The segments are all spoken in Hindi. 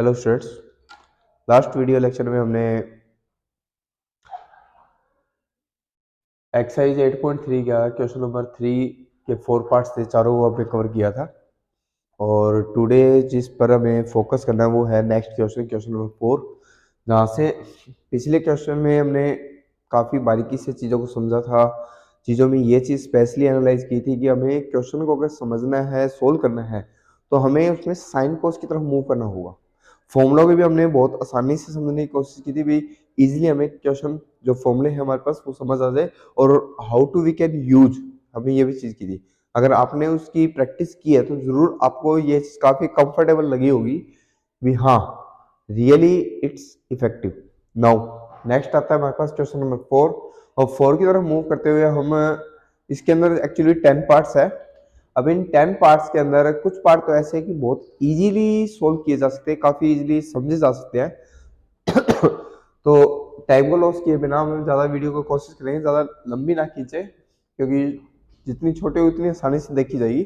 Hello students, last video lecture में हमने एक्सरसाइज 8.3 का क्वेश्चन नंबर 3 के 4 पार्ट्स थे, चारों को हमने कवर किया था। और टुडे जिस पर हमें फोकस करना है वो है नेक्स्ट क्वेश्चन नंबर 4, जहाँ से पिछले क्वेश्चन में हमने काफ़ी बारीकी से चीज़ों को समझा था। चीज़ों में ये चीज़ स्पेशली एनालाइज की थी कि हमें क्वेश्चन को अगर समझना है, सोल्व करना है, तो हमें उसमें साइन कोस की तरफ मूव करना होगा। फॉर्मूला को भी हमने बहुत आसानी से समझने की कोशिश की थी भी, इजीली हमें क्वेश्चन जो फॉर्मूले हैं हमारे पास वो समझ आ जाए और how to we can use, हमें ये भी चीज़ की थी। अगर आपने उसकी प्रैक्टिस की है तो जरूर आपको ये चीज़ काफ़ी कंफर्टेबल लगी होगी भी हाँ, really it's effective. Now next आता है हमारे पास क्वेश्चन नंबर 4, और 4 की तरफ मूव करते हुए हम इसके अंदर एक्चुअली 10 पार्ट्स है। अब इन 10 पार्ट्स के अंदर कुछ पार्ट तो ऐसे हैं कि बहुत इजीली सोल्व किए जा सकते हैं, काफ़ी इजीली समझे जा सकते हैं। तो टाइम को लॉस किए बिना हम ज़्यादा वीडियो को कोशिश करेंगे ज़्यादा लंबी ना खींचे, क्योंकि जितनी छोटे उतनी आसानी से देखी जाएगी,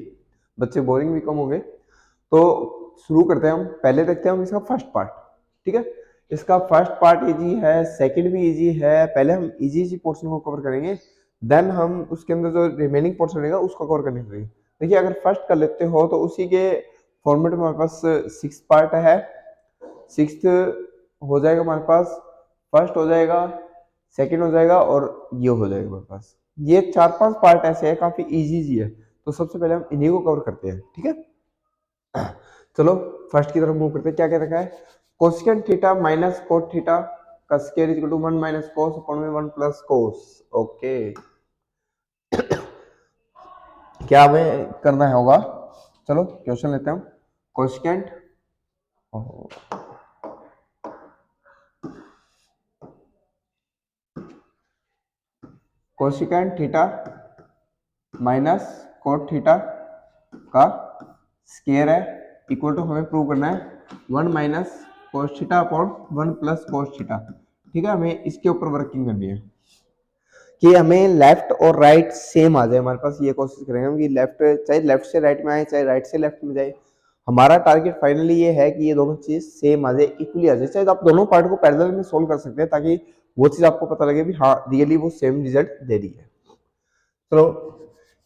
बच्चे बोरिंग भी कम होंगे। तो शुरू करते हैं हम। पहले देखते हैं हम इसका फर्स्ट पार्ट। ठीक है, इसका फर्स्ट पार्ट इजी है, सेकंड भी इजी है। पहले हम इजी पोर्शन को कवर करेंगे, देन हम उसके अंदर जो रिमेनिंग पोर्शन रहेगा उसको कवर करने करेंगे। देखिए, अगर फर्स्ट कर लेते हो तो उसी के फॉर्मेट में हमारे पास 6 पार्ट है। 6th हो जाएगा हमारे पास, फर्स्ट हो जाएगा, सेकंड हो जाएगा और ये हो जाएगा हमारे पास। ये 4-5 पार्ट ऐसे है, काफी इजी है। तो सबसे पहले हम इन्हीं को कवर करते हैं। ठीक है, चलो फर्स्ट की तरफ मूव करते हैं। क्या क्या रखा है? Cosecant theta minus cot theta का square equal to 1 minus cos upon में 1 प्लस कोस। ओके, क्या हमें करना है होगा? चलो क्वेश्चन लेते हैं हम। Cosecant cosecant theta minus cot theta का स्क्वायर है इक्वल टू, हमें प्रूव करना है 1 minus cos theta upon 1 plus cos theta. ठीक है, हमें इसके ऊपर वर्किंग करनी है कि हमें लेफ्ट और राइट सेम आ जाए हमारे पास। ये कोशिश करेंगे हम कि लेफ्ट, चाहे लेफ्ट से राइट में आए चाहे राइट से लेफ्ट में जाए। हमारा टारगेट फाइनली ये है कि ये दोनों चीज सेम आ जाए, इक्वली आ जाए। चाहे आप दोनों पार्ट को पैरेलल में सोल्व कर सकते हैं ताकि वो चीज आपको पता लगे भी हाँ रियली वो सेम रिजल्ट दे रही है। चलो,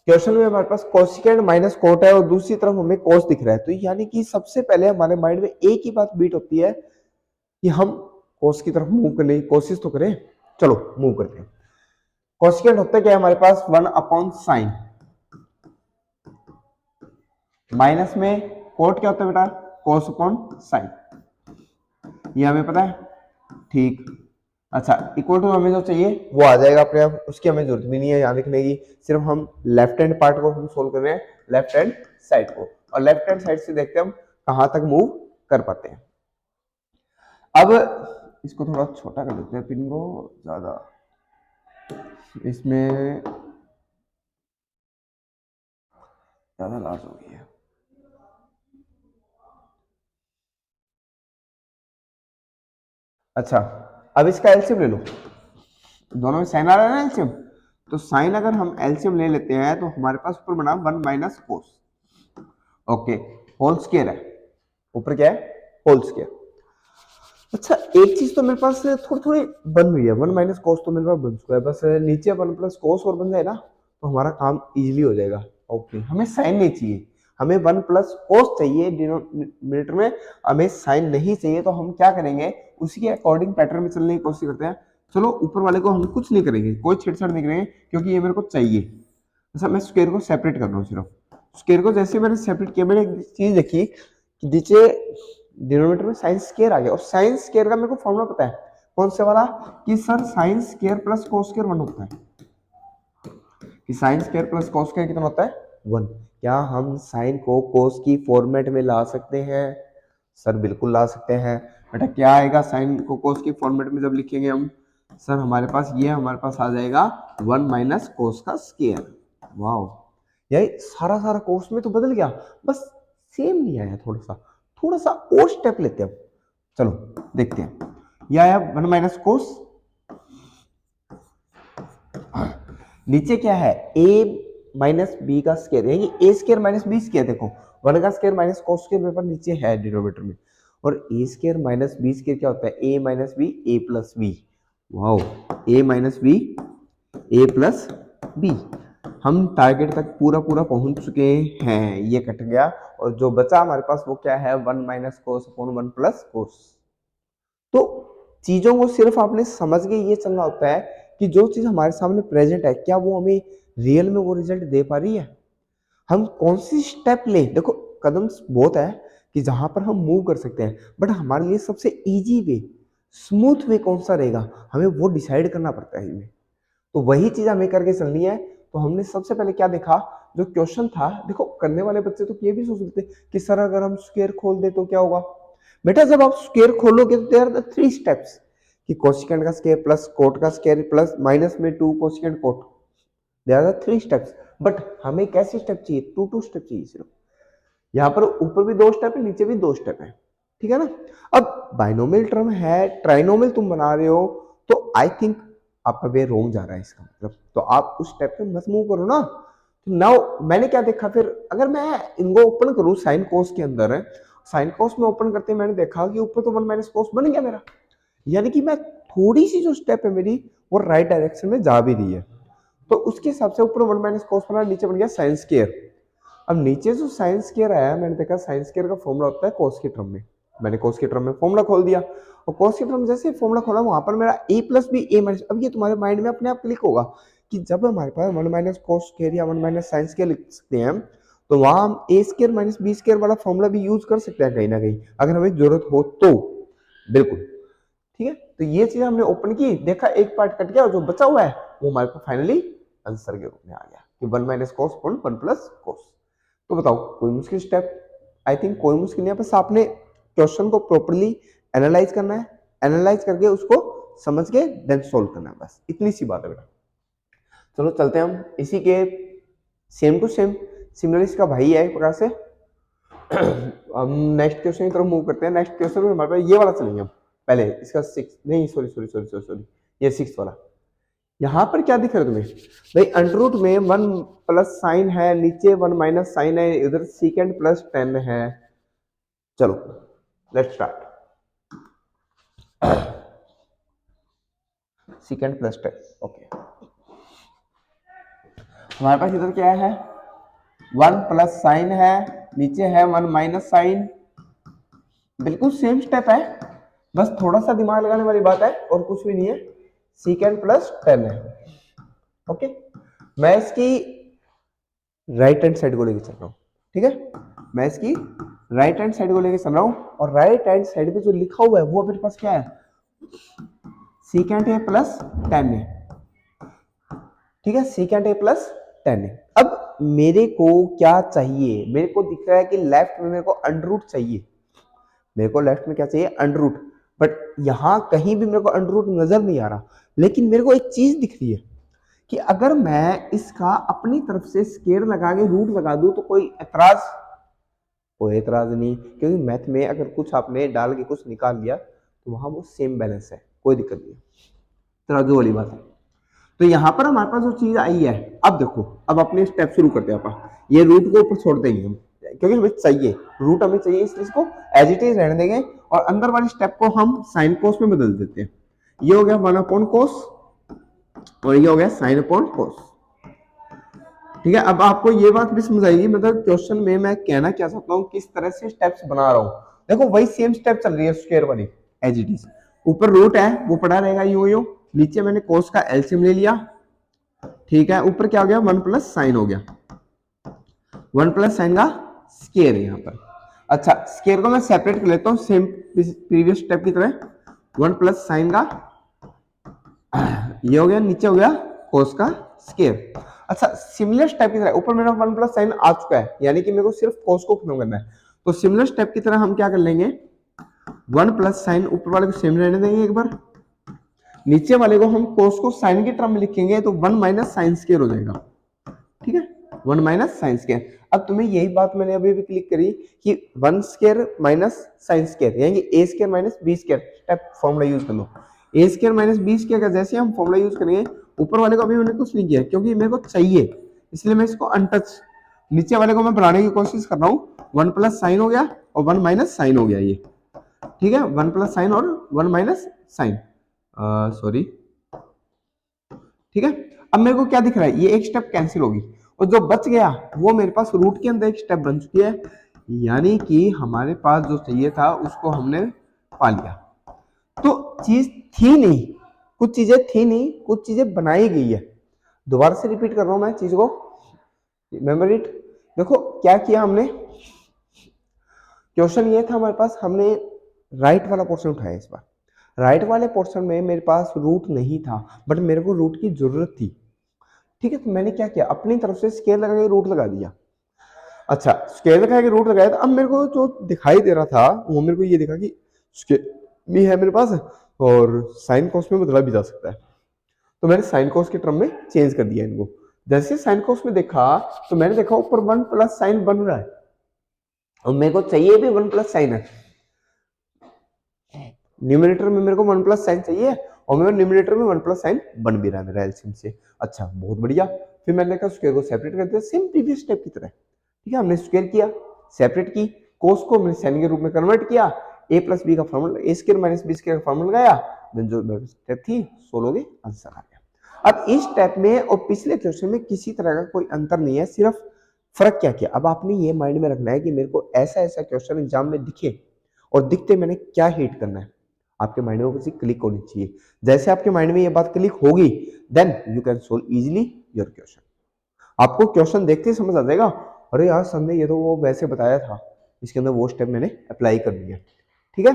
क्वेश्चन में हमारे पास कोसेकेंट माइनस कोट है और दूसरी तरफ हमें कोस दिख रहा है, तो यानी कि सबसे पहले हमारे माइंड में एक ही बात बीट होती है कि हम कोस की तरफ मूव करने की कोशिश तो करें। चलो मूव करते हैं। कोसेकेंट होता है क्या हमारे पास? 1 अपॉन साइन, माइनस में कोट क्या होता है बेटा? कोस अपॉन साइन। ये हमें पता है, ठीक। अच्छा, इक्वल टू हमें जो चाहिए वो आ जाएगा अपने आप, उसकी हमें जरूरत भी नहीं है यहाँ लिखने की। सिर्फ हम लेफ्ट हैंड पार्ट को हम सोल्व कर रहे हैं, लेफ्ट हैंड साइड को, और लेफ्ट हैंड साइड से देखते हैं हम कहां तक मूव कर पाते हैं। अब इसको थोड़ा छोटा कर देते हैं, पिन को ज्यादा इसमें ज्यादा लार्ज हो गई है। अच्छा, अब इसका एलसीएम ले लो। दोनों में साइन आ रहा है ना एलसीएम, तो साइन अगर हम एलसीएम ले लेते हैं तो हमारे पास ऊपर बना 1 minus cos. Okay, whole square है, ऊपर क्या है? Whole square. अच्छा, एक चीज तो मेरे पास थोड़ी थोड़ी बन हुई है, 1 माइनस कोस तो मेरे पास बन चुका है, बस नीचे 1 प्लस कोस और बन जाए ना तो हमारा काम इजीली हो जाएगा। ओके, हमें साइन नहीं चाहिए, हमें 1 प्लस कोस चाहिए डिनोमिनेटर में, हमें साइन नहीं चाहिए। तो हम क्या करेंगे, उसी के अकॉर्डिंग पैटर्न में चलने की कोशिश करते हैं। चलो, ऊपर वाले को हम कुछ नहीं करेंगे, कोई छेड़छाड़ नहीं करेंगे, क्योंकि ये मेरे को चाहिए। अच्छा, मैं स्क्वायर को सेपरेट कर रहा हूँ। सिर्फ स्क्वायर को जैसे मैंने सेपरेट किया, मैंने एक चीज देखी कि नीचे डिनोमिनेटर में साइन स्क्वायर आ गया, और साइन स्क्वायर का मेरे को फॉर्मूला पता है। कौन से वाला? कि sir sign square plus cos square 1 होता है। कि sign square plus cos square कितना होता है? 1। क्या हम साइन को कोस की फॉर्मेट में ला सकते हैं? सर बिल्कुल ला सकते हैं। बेटा क्या आएगा साइन को कोस की फॉर्मेट में जब लिखेंगे हम? सर हमारे पास ये हमारे पास आ जाएगा 1 माइनस कोस का स्क्वायर। वाओ, यही सारा सारा कोस में तो बदल गया, बस सेम नहीं आया, थोड़ा सा और स्टेप लेते हैं। चलो देखते हैं, यह आया 1 माइनस कोस, नीचे क्या है? a माइनस बी का स्क्वायर, यानी ए स्क्वायर माइनस बी स्क्वायर। देखो 1 का स्क्वायर माइनस कोस स्क्वायर मेरे पास नीचे है डिनोमिनेटर में, और ए स्केयर माइनस बी स्केयर क्या होता है, ए माइनस बी ए प्लस बी। वाओ, ए माइनस बी ए प्लस बी। हम टारगेट तक पूरा पूरा पहुंच चुके हैं, ये कट गया और जो बचा हमारे पास वो क्या है, 1 minus cos upon 1 plus cos. तो चीजों को सिर्फ आपने समझ के ये चलना होता है कि जो चीज हमारे सामने प्रेजेंट है क्या वो हमें रियल में वो रिजल्ट दे पा रही है, हम कौन सी स्टेप लें। देखो कदम बहुत है कि जहां पर हम मूव कर सकते हैं, बट हमारे लिए सबसे इजी वे, स्मूथ वे कौन सा रहेगा, हमें वो डिसाइड करना पड़ता है इनमें। तो वही चीज हमें करके चलनी है। तो हमने सबसे पहले क्या देखा, जो क्वेश्चन था, देखो करने वाले बच्चे तो ये भी सोच लेते कि सर अगर हम स्क्वायर खोल दे तो क्या होगा। बेटा जब आप स्क्वायर खोलोगे तो देयर आर द 3 स्टेप्स कि कोसेकेंट का स्क्वायर प्लस कोट का स्क्वायर प्लस माइनस में 2 cosecant cot, there are the 3 steps. But हमें कैसी स्टेप चाहिए, 2 स्टेप चाहिए सिर्फ। यहाँ पर ऊपर भी 2 स्टेप है, नीचे भी 2 स्टेप है, ठीक है ना। अब बाइनोमियल टर्म है, ट्राइनोमियल तुम बना रहे हो, तो आई थिंक आपका वे रोंग जा रहा है इसका मतलब, तो आप उस स्टेप पे मत मूव करो ना। तो नाउ मैंने क्या देखा, फिर अगर मैं इनको ओपन करूं साइन कोस के अंदर है, साइन कोस में ओपन करते मैंने देखा कि ऊपर तो 1 माइनस कोस बन गया मेरा, यानी कि मैं थोड़ी सी जो स्टेप है मेरी वो राइट डायरेक्शन में जा भी रही है। तो उसके हिसाब से ऊपर 1 माइनस कोस बना, नीचे बन गया साइन स्क्वायर। अब नीचे जो साइन स्क्वायर आया, मैंने देखा साइन स्क्वायर का फॉर्मूला होता है कोस के टर्म में, मैंने कोस के टर्म में फॉर्मूला खोल दिया, और कोस के टर्म जैसे फॉर्मूला खोला वहां पर मेरा a plus B A minus, अब ये तुम्हारे माइंड में अपने आप क्लिक होगा कि जब हमारे पास 1 माइनस कोस स्क्वायर या 1 माइनस साइन स्क्वायर लिख सकते हैं, तो वहां हम ए स्क्वायर माइनस बी स्क्वायर वाला फॉर्मूला भी यूज कर सकते हैं कहीं ना कहीं, अगर हमें जरूरत हो तो। बिल्कुल ठीक है, तो ये चीज हमने ओपन की, देखा एक पार्ट कट गया और जो बचा हुआ है वो हमारे को फाइनली आंसर के रूप में आ गया कि 1 minus cos upon 1 plus cos. तो बताओ कोई मुश्किल स्टेप, आई थिंक कोई मुश्किल नहीं है, बस आपने क्वेश्चन को प्रॉपर्ली एनालाइज करना है, एनालाइज करके उसको समझ के देन सॉल्व करना है, बस इतनी सी बात है बेटा। चलो चलते हैं हम इसी के सेम टू सेम सिमिलर इसका भाई है एक प्रकार से। हम नेक्स्ट क्वेश्चन की तरफ मूव करते हैं। नेक्स्ट क्वेश्चन में हमारे पास ये वाला चलेंगे हम पहले, इसका 6 नहीं sorry sorry sorry sorry sorry ये 6 वाला। यहां पर क्या दिख रहा है तुम्हें भाई, अंडर रूट में 1 प्लस साइन है, नीचे 1 माइनस साइन है, इधर सीकेंड प्लस 10 है। चलो लेट्स स्टार्ट। सीकेंड plus 10, okay. हमारे पास इधर क्या है, 1 प्लस साइन है, नीचे है 1 माइनस साइन, बिल्कुल सेम स्टेप है, बस थोड़ा सा दिमाग लगाने वाली बात है और कुछ भी नहीं है। सीकेंड प्लस 10 है, ओके। मैं इसकी राइट हैंड साइड को लेके चल रहा हूँ, ठीक है, मैं इसकी राइट हैंड साइड को लेके चल रहा हूँ, और राइट हैंड साइड पे जो लिखा हुआ है वो मेरे पास क्या है, सीकेंड ए प्लस 10 है, ठीक है, सीकेंड ए प्लस 10 है। अब मेरे को क्या चाहिए, मेरे को दिख रहा है कि लेफ्ट में मेरे को अंडर रूट चाहिए, मेरे को लेफ्ट में क्या चाहिए, अंडर रूट, बट यहां कहीं भी मेरे को अंडर रूट नजर नहीं आ रहा, लेकिन मेरे को एक चीज दिख रही है कि अगर मैं इसका अपनी तरफ से स्केयर लगा के रूट लगा दूं तो कोई एतराज नहीं, क्योंकि मैथ में अगर कुछ आपने डाल के कुछ निकाल लिया तो वहां वो सेम बैलेंस है, कोई दिक्कत नहीं, तराजू वाली बात है। तो यहाँ पर हमारे पास जो चीज आई है, अब देखो, अब अपने स्टेप शुरू करते हैं अपन, ये रूट को ऊपर छोड़ देंगे हम क्योंकि हमें चाहिए रूट, हमें चाहिए, इसलिए इसको एज इट इज रहने देंगे, और अंदर वाली स्टेप को हम साइन कोस में बदल देते हैं। ये हो गया 1 अपॉन कोस और ये हो गया साइन अपॉन कोस, ठीक है। अब आपको ये बात भी समझ आएगी, मतलब क्वेश्चन में मैं कहना क्या चाहता हूँ, किस तरह से स्टेप्स बना रहा हूँ। देखो वही सेम स्टेप चल रही है स्क्वायर वाली, एज इट इज, ऊपर रूट है वो पड़ा रहेगा यूं यूं, नीचे मैंने कोस का एलसीएम ले लिया, ठीक है, ऊपर क्या हो गया 1 प्लस साइन हो गया, 1 प्लस साइन का स्क्वायर है यहाँ पर। अच्छा स्क्वायर को मैं सेपरेट कर लेता हूँ सेम प्रीवियस स्टेप की तरह, 1 प्लस साइन का ये हो गया, नीचे हो गया कोस का स्क्वायर। अच्छा सिमिलर स्टेप की तरह ऊपर मेरा 1 प्लस साइन आ चुका है, यानी कि मेरे को सिर्फ कोस को खत्म करना है, तो सिमिलर स्टेप की तरह हम क्या कर लेंगे, 1 प्लस साइन ऊपर वाले को सेम रहने देंगे एक बार, नीचे वाले को हम कोस को साइन की टर्म में लिखेंगे तो 1 माइनस साइन स्क्वायर हो जाएगा, ठीक है, 1 माइनस साइन स्क्वायर। अब तुम्हें यही बात मैंने अभी भी क्लिक करी कि 1 स्क्वायर माइनस साइन स्क्वायर, यानी कि A square minus B square step formula use कर लो। A square minus B square का जैसे हम फॉर्मूला यूज करेंगे, ऊपर वाले को अभी मैंने कुछ नहीं किया क्योंकि मेरे को चाहिए, इसलिए मैं इसको अनटच, नीचे वाले को मैं बनाने की कोशिश कर रहा हूँ, 1 प्लस साइन हो गया और 1 माइनस साइन हो गया, ये ठीक है, 1 प्लस साइन और 1 माइनस साइन, सॉरी, ठीक है। अब मेरे को क्या दिख रहा है, ये एक स्टेप कैंसिल होगी और जो बच गया वो मेरे पास रूट के अंदर एक स्टेप बन चुकी है, यानी कि हमारे पास जो चाहिए था उसको हमने पा लिया। तो चीज थी नहीं, कुछ चीजें थी नहीं, कुछ चीजें बनाई गई है। दोबारा से रिपीट कर रहा हूं मैं चीज को, रिमेंबर इट। देखो क्या किया हमने, क्वेश्चन ये था हमारे पास, हमने राइट वाला पोर्शन उठाया इस बार। राइट वाले पोर्शन में मेरे पास रूट नहीं था, बट मेरे को रूट की जरूरत थी, ठीक है। तो मैंने क्या किया, अपनी तरफ से स्केल लगा के रूट लगा दिया। अच्छा, स्केल लगा के रूट लगाया, तो अब मेरे को जो दिखाई दे रहा था वो मेरे को ये दिखा कि स्केल भी है मेरे पास और साइन कॉस में बदला भी जा सकता है। तो मैंने साइन कॉस के टर्म में चेंज कर दिया इनको। जैसे साइन कॉस में देखा तो मैंने देखा ऊपर 1 प्लस साइन बन रहा है और मेरे को चाहिए भी 1 प्लस साइन है। न्यूमरेटर में मेरे को 1 प्लस साइन चाहिए और मेरे न्यूमरेटर में 1 प्लस साइन बन भी रहा है मेरा एलसीएम से। अच्छा, बहुत बढ़िया। फिर मैंने देखा स्क्वायर को सेपरेट कर दिया सेम प्रीवियस स्टेप की तरह, ठीक है। हमने स्क्वायर किया, सेपरेट की, कोस को हमने साइन के रूप में कन्वर्ट किया, a प्लस बी का फॉर्मूला, ए स्क्वायर माइनस बी स्क्वायर का फॉर्मूला लगाया, देन जो स्टेप थी सोल्व हो गई, आंसर आ गया। अब इस स्टेप में और पिछले क्वेश्चन में किसी तरह का कोई अंतर नहीं है, सिर्फ फर्क क्या किया। अब आपने ये माइंड में रखना है कि मेरे को ऐसा ऐसा क्वेश्चन एग्जाम में दिखे और दिखते मैंने क्या हिट करना है, आपके माइंड में किसी क्लिक होनी चाहिए। जैसे आपके माइंड में ये बात क्लिक होगी, then you can solve easily your question. आपको क्वेश्चन देखते ही समझ आ जाएगा, अरे यार सर ने ये तो वो वैसे बताया था, इसके अंदर वो स्टेप मैंने अप्लाई कर दिया, ठीक है।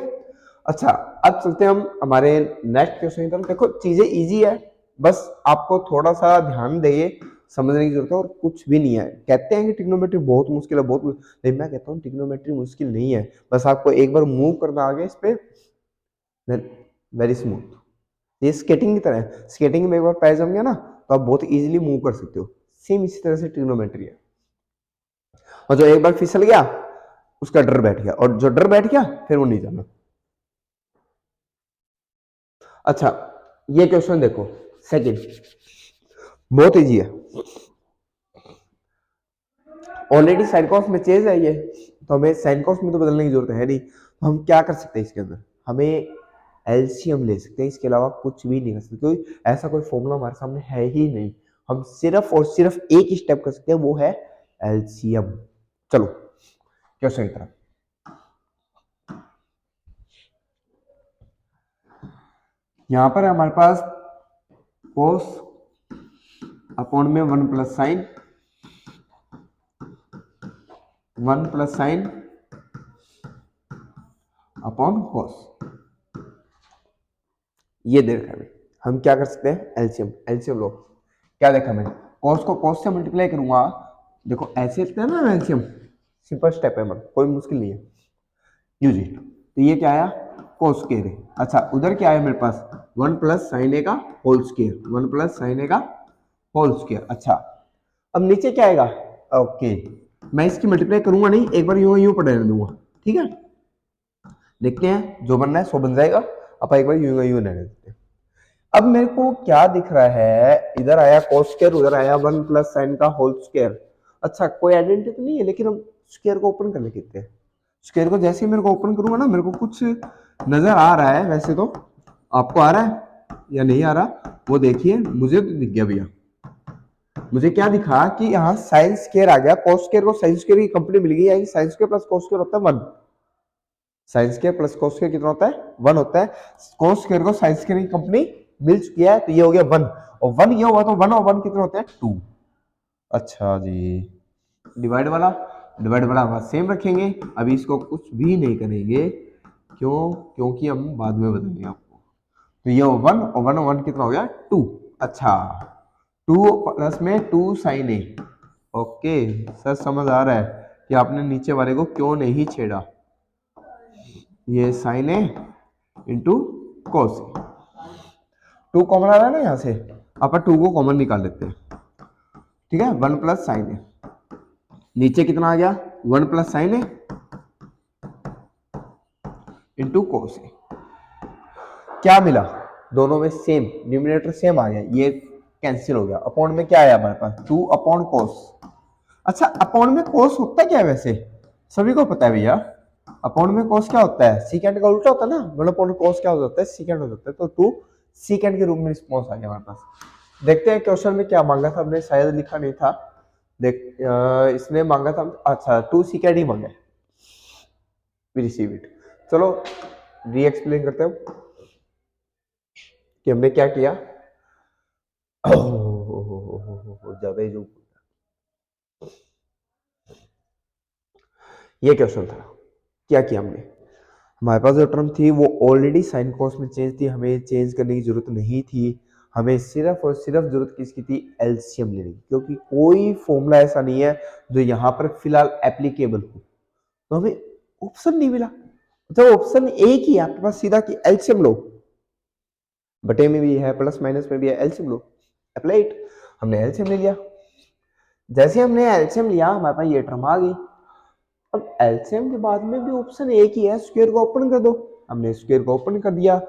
अच्छा, अब चलते हैं हम हमारे नेक्स्ट क्वेश्चन की तरफ। देखो चीजें इजी है, बस आपको थोड़ा सा ध्यान देइए, समझने की जरूरत है और कुछ भी नहीं है। कहते हैं कि ट्रिग्नोमेट्री बहुत मुश्किल है, बहुत, लेकिन मैं कहता हूँ ट्रिग्नोमेट्री मुश्किल नहीं है, बस आपको एक बार मूव करना आगे इस पे, वेरी स्मूथ। ये स्केटिंग की तरह है, स्केटिंग में एक बार पैर जम गया ना तो आप बहुत इजीली मूव कर सकते हो, सेम इसी तरह से ट्रिग्नोमेट्री है। और जो एक बार फिसल गया उसका डर बैठ गया, और जो डर बैठ गया फिर वो नहीं जाना। अच्छा, ये क्वेश्चन देखो, सेकंड, बहुत इजी है। ऑलरेडी साइन कॉस में चेंज है ये, तो हमें साइन कॉस में तो बदलने की जरूरत है नहीं। तो हम क्या कर सकते हैं इसके अंदर, हमें एलसीएम ले सकते हैं, इसके अलावा कुछ भी नहीं कर सकते, क्योंकि ऐसा कोई फॉर्मूला हमारे सामने है ही नहीं। हम सिर्फ और सिर्फ एक ही स्टेप कर सकते हैं, वो है एलसीएम। चलो क्वेश्चन की तरफ। यहां पर हमारे पास कोस अपॉन में 1 plus sign, 1 plus sine upon कोस, ये दे रखा है। हम क्या कर सकते हैं, एलसीएम, एलसीएम लो। क्या देखा मैंने, कॉस को कॉस से मल्टीप्लाई करूंगा, देखो ऐसे लिखते हैं ना एलसीएम, सिंपल स्टेप है, मतलब कोई मुश्किल नहीं है, यूज इट। तो ये क्या आया, कोस स्क्वायर है। अच्छा, उधर क्या है मेरे पास, 1 प्लस साइन ए का होल स्क्वायर, 1 प्लस साइन ए का होल स्क्वायर। अच्छा, अब नीचे क्या आएगा, ओके, मैं इसकी मल्टीप्लाई करूंगा नहीं, एक बार यूं यूं पढ़ दूंगा, ठीक है। देखते हैं, जो बनना है सो बन जाएगा, अब एक बार यूं यूं रहने देते हैं। अब मेरे को क्या दिख रहा है, इधर आया cos स्क्वायर, उधर आया 1 प्लस साइन का होल स्क्वायर। अच्छा, कोई आइडेंटिटी तो नहीं है, लेकिन हम स्क्वायर को ओपन करने कहते हैं। स्क्वायर को जैसे ही मेरे को ओपन करूंगा ना, मेरे को कुछ नजर आ रहा है, वैसे तो आपको आ रहा है या नहीं आ रहा वो देखिए, मुझे तो दिख गया भैया। मुझे क्या दिखा कि यहाँ साइन स्क्वायर आ गया, cos स्क्वायर को साइन स्क्वायर की कंपनी मिल गई, sign square plus cos square होता है 1, sign square plus cos square कितना होता है, 1 होता है। cos स्क्वायर को साइन स्क्वायर की कंपनी मिल चुकी है, तो ये हो गया 1, और 1 ये हुआ तो 1 और 1 कितने होते हैं, 2। अच्छा जी, डिवाइड वाला, डिवाइड वाला हम सेम रखेंगे, अभी इसको कुछ भी नहीं करेंगे, क्यों, क्योंकि हम बाद में बताएंगे आपको। तो ये 1 और 1 और 1 कितना हो गया, 2। अच्छा, 2 प्लस में 2 साइन ए, ओके सर, समझ आ रहा है कि आपने नीचे वाले को क्यों नहीं छेड़ा। ये साइन ए इंटू कोस ए, 2 कॉमन आ रहा है ना यहाँ से, अपन 2 को कॉमन निकाल लेते हैं, ठीक है। 1 प्लस साइन ए, नीचे कितना आ गया, 1 प्लस साइन ए इंटू कोस ए। क्या मिला, दोनों में सेम, न्यूमरेटर सेम आ गया, ये कैंसिल हो गया। अपॉन में क्या आया हमारे पास, 2 अपॉन कोस। अच्छा, अपॉन में कोस होता क्या है वैसे, सभी को पता है भैया, अपॉन में cos क्या होता है, सीकेंड का उल्टा होता है ना, 1 अपॉन cos क्या हो जाता है, सीकेंड हो जाता है। तो 2 सीकेंड के रूप में रिस्पॉन्स आ गया हमारे पास। देखते हैं क्वेश्चन में क्या मांगा था, हमने शायद लिखा नहीं था। देख इसने मांगा था, अच्छा 2 सीकेंड ही मांगा है, वी रिसीव इट। चलो री एक्सप्लेन करते हैं कि हमने क्या किया। ज्यादा ही जो ये क्वेश्चन था, क्या किया हमने, हमारे पास जो टर्म थी वो ऑलरेडी साइन कॉस में चेंज थी, हमें चेंज करने की जरूरत नहीं थी। हमें सिर्फ और सिर्फ जरूरत किसकी थी, एलसीएम लेने की, क्योंकि कोई फॉर्मूला ऐसा नहीं है जो यहाँ पर फिलहाल एप्लीकेबल हो। तो हमें ऑप्शन नहीं मिला, तो ऑप्शन एक ही है आपके पास सीधा कि एलसीएम लो, बटे में भी है प्लस माइनस में भी है, एलसीएम लो, अप्लाई इट। हमने एलसीएम ले लिया, जैसे हमने एलसीएम लिया हमारे पास ये टर्म आ गई। अब एलसीएम के बाद में भी ऑप्शन एक ही है, स्क्वायर को ओपन कर दो। हमने स्क्वायर को ओपन कर दिया,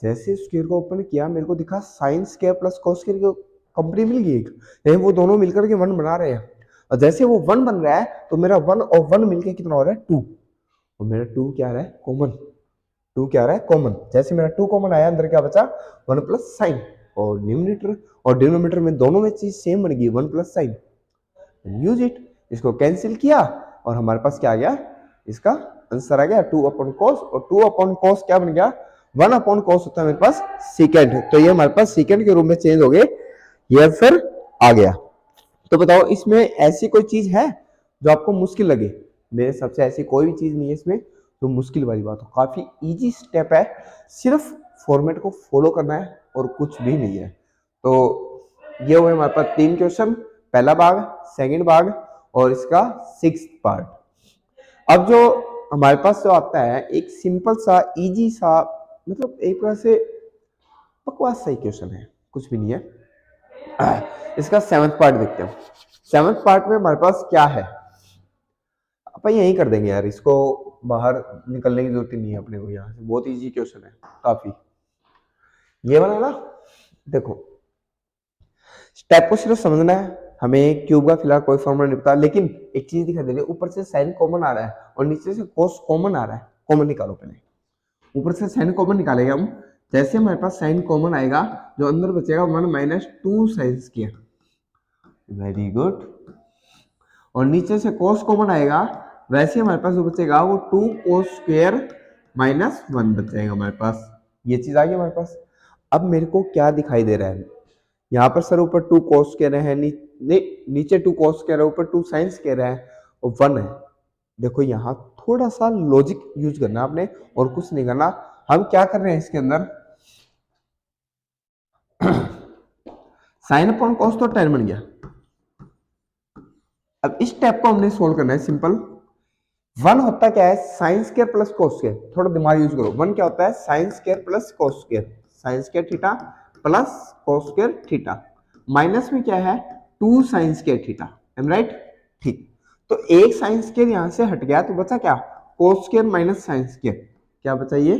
जैसे स्क्वायर को ओपन किया मेरे को दिखा sign square plus cos square की कंपनी मिल गई एक, यानी वो दोनों मिलकर के 1 बना रहे हैं। और जैसे वो 1 बन रहा है तो मेरा 1 और 1 मिलकर कितना हो रहा है, 2, और मेरा 2 क्या आ रहा है, कॉमन। 2 क्या आ रहा है, कॉमन। जैसे मेरा 2 कॉमन आया, अंदर क्या बचा, 1 प्लस साइन, और न्यूमरेटर और डिनोमिनेटर में दोनों में चीज सेम बन गई, 1 प्लस साइन, यूज इट। इसको कैंसिल किया और हमारे पास क्या आ गया, इसका आंसर आ गया 2 अपॉन कॉस, और 2 अपॉन कॉस क्या बन गया, 1 अपॉन कॉस होता है मेरे पास सेकंड, तो ये हमारे पास सेकंड के रूप में चेंज हो गए, ये फिर आ गया। तो बताओ इसमें ऐसी कोई चीज है जो आपको मुश्किल लगे, मेरे हिसाब से ऐसी कोई भी चीज नहीं है इसमें तो मुश्किल वाली बात हो, काफी इजी स्टेप है, सिर्फ फॉर्मेट को फॉलो करना है और कुछ भी नहीं है। तो ये हुए हमारे पास 3 क्वेश्चन, पहला भाग, सेकंड भाग और इसका 6th पार्ट। अब जो हमारे पास जो आता है एक सिंपल सा इजी सा, मतलब एक तरह से बकवास सा क्वेश्चन है, कुछ भी नहीं है। इसका 7th पार्ट देखते हैं। 7th पार्ट में हमारे पास क्या है, अपन यही कर देंगे यार, इसको बाहर निकलने की जरूरत नहीं है अपने को, यहाँ से बहुत इजी क्वेश्चन है काफी। ये वाला ना, देखो स्टेप को सिर्फ समझना है, हमें क्यूब का फिलहाल कोई फॉर्मूला नहीं पता, लेकिन एक चीज दिखाई दे रही है, ऊपर से साइन कॉमन आ रहा है और नीचे से कोस कॉमन आ रहा है। कॉमन निकालो पहले, ऊपर से साइन कॉमन निकालेंगे हम, जैसे हमारे पास साइन कॉमन आएगा जो अंदर बचेगा 1 minus 2 sine square, very good, और नीचे से कोस कॉमन आएगा, वैसे हमारे पास जो बचेगा वो 2 कोस स्क्वायर माइनस 1 बच जाएगा हमारे पास, ये चीज आ गई हमारे पास। अब मेरे को क्या दिखाई दे रहा है, यहाँ पर सर ऊपर 2 cos कह रहे हैं, नीचे 2 cos कह रहे हैं, ऊपर 2 साइंस कह रहे हैं और 1 है। देखो यहाँ थोड़ा सा लॉजिक यूज करना आपने और कुछ नहीं करना। हम क्या कर रहे हैं इसके अंदर, साइन अपॉन कॉस तो 10 बन गया। अब इस स्टेप को हमने सोल्व करना है, सिंपल। 1 होता क्या है, sine square plus cos square, थोड़ा दिमाग यूज करो। 1 क्या होता है, sine square plus cos square, sine square theta plus cos square theta, minus में क्या है 2 sine square theta, am right, ठीक। तो एक साइन स्क्वायर यहां से हट गया तो बचा क्या, cos square minus sine square, क्या बचा ये,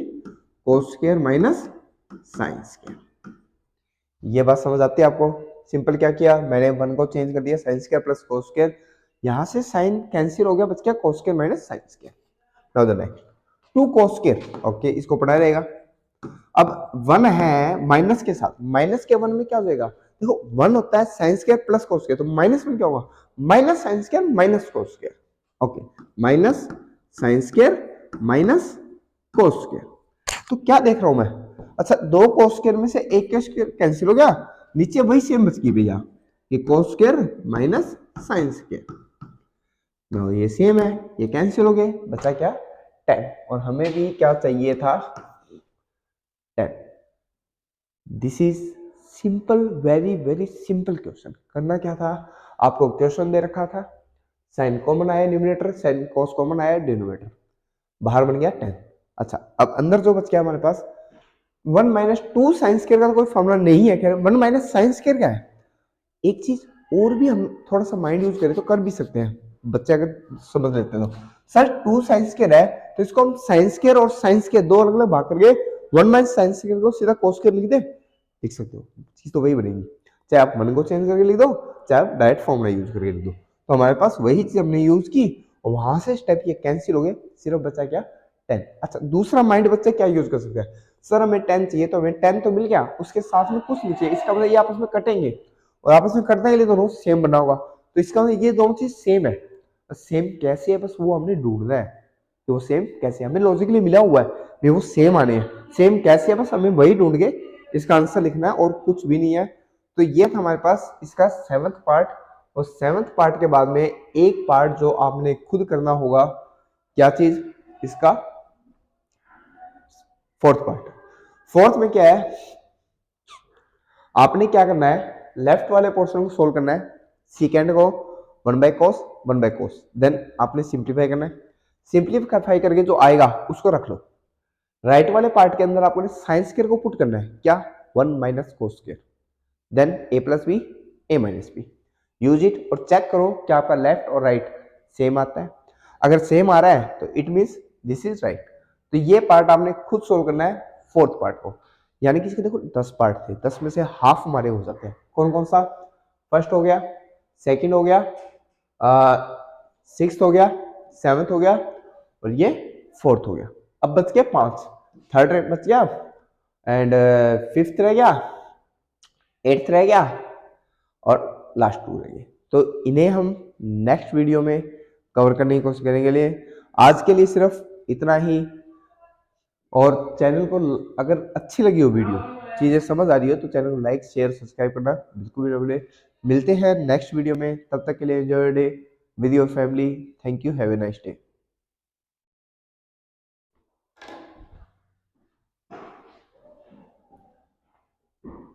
cos square minus sine square. ये बात समझ आती है आपको, सिंपल क्या किया मैंने, 1 को चेंज कर दिया sign square plus cos square, यहां से साइन कैंसिल हो गया, बच गया cos square minus sine square. Now the next 2 cos square, okay इसको पढ़ा रहेगा। अब 1 है माइनस के साथ, माइनस के 1 में क्या हो जाएगा, देखो 1 होता है sine square plus cos square, तो माइनस में क्या होगा, minus sine square minus cos square, okay minus sine square minus cos square. तो क्या देख रहा हूं मैं, अच्छा 2 कोस स्क्वायर में से एक का स्क्वायर कैंसिल हो गया, नीचे वही सेम बच गई भैया, ये cos square minus sine square, ये सेम है, ये कैंसिल हो गए, बचा क्या 10, और हमें भी क्या चाहिए था 10। This is simple, very very simple question. करना क्या था, आपको क्वेश्चन दे रखा था, साइन कॉमन आया न्यूमरेटर, साइन कॉस कॉमन आया डिनोमिनेटर, बाहर बन गया 10। अच्छा अब अंदर जो बच गया हमारे पास 1 माइनस 2 साइन स्क्वायर का कोई फॉर्मूला नहीं है, 1 माइनस साइन स्क्वायर क्या है। एक चीज और भी हम थोड़ा सा माइंड यूज करें तो कर भी सकते हैं, बच्चे अगर समझ लेते हैं तो, सर 2 साइन स्क्वायर है तो इसको हम साइन स्क्वायर और साइन स्क्वायर दो अलग अलग भाग करके 1 माइनस साइन स्क्वायर को सीधा कोस स्क्वायर लिख दे, लिख सकते हो, चीज तो वही बनेगी, चाहे आप 1 को चेंज करके लिख दो चाहे आप डायरेक्ट फॉर्मूला यूज करके लिख दो। तो हमारे पास वही चीज हमने यूज की और वहां से स्टेप ये कैंसिल हो गए, सिर्फ बचा क्या 10। अच्छा दूसरा माइंड बच्चा क्या यूज कर सकते हैं, सर हमें 10 चाहिए तो हमें 10 तो मिल गया, उसके साथ में कुछ नहीं चाहिए, इसका मतलब ये आपस में कटेंगे और आपस में कटने के लिए दोनों सेम बनना होगा, तो इसका मतलब ये दोनों चीज सेम है। सेम कैसे है बस वो हमने ढूंढना है कि वो सेम कैसे है, हमें लॉजिकली मिला हुआ है भी वो सेम आने हैं, सेम कैसे है बस हमें वही ढूंढ के इसका आंसर लिखना है और कुछ भी नहीं है। तो ये था हमारे पास इसका 7th पार्ट। और 7th पार्ट के बाद में एक पार्ट जो आपने खुद करना होगा, क्या चीज, इसका 4th पार्ट। 4th में क्या है, आपने क्या करना है, लेफ्ट वाले पोर्शन को सोल्व करना है, सेकेंड को 1/cos 1/cos, देन आपने सिंप्लीफाई करना है, सिंप्लीफाई करके जो आएगा उसको रख लो। राइट वाले पार्ट के अंदर आपको साइन स्क्वायर को पुट करना है, क्या 1 - cos square, then a + b a - b, use it और चेक करो क्या आपका लेफ्ट और राइट सेम आता है। अगर सेम आ रहा है तो it means this is right. तो ये पार्ट आपने खुद सोल्व करना है 4th पार्ट को, यानी कि इसके देखो 10 पार्ट थे, 10 में से हाफ हमारे हो जाते हैं। कौन कौन सा, फर्स्ट हो गया, सेकंड हो गया, 6th हो गया, 7th हो गया और ये 4th हो गया। अब बच गया 5, थर्ड बच गया एंड 5th रह गया, 8th रह गया और लास्ट 2 रह गए। तो इन्हें हम नेक्स्ट वीडियो में कवर करने की कोशिश करेंगे। लिए आज के लिए सिर्फ इतना ही, और चैनल को अगर अच्छी लगी हो वीडियो, चीजें समझ आ रही हो तो चैनल को लाइक शेयर सब्सक्राइब करना बिल्कुल भी ना भूलें। मिलते हैं नेक्स्ट वीडियो में, तब तक के लिए enjoy day with your family. Thank you, have a nice day.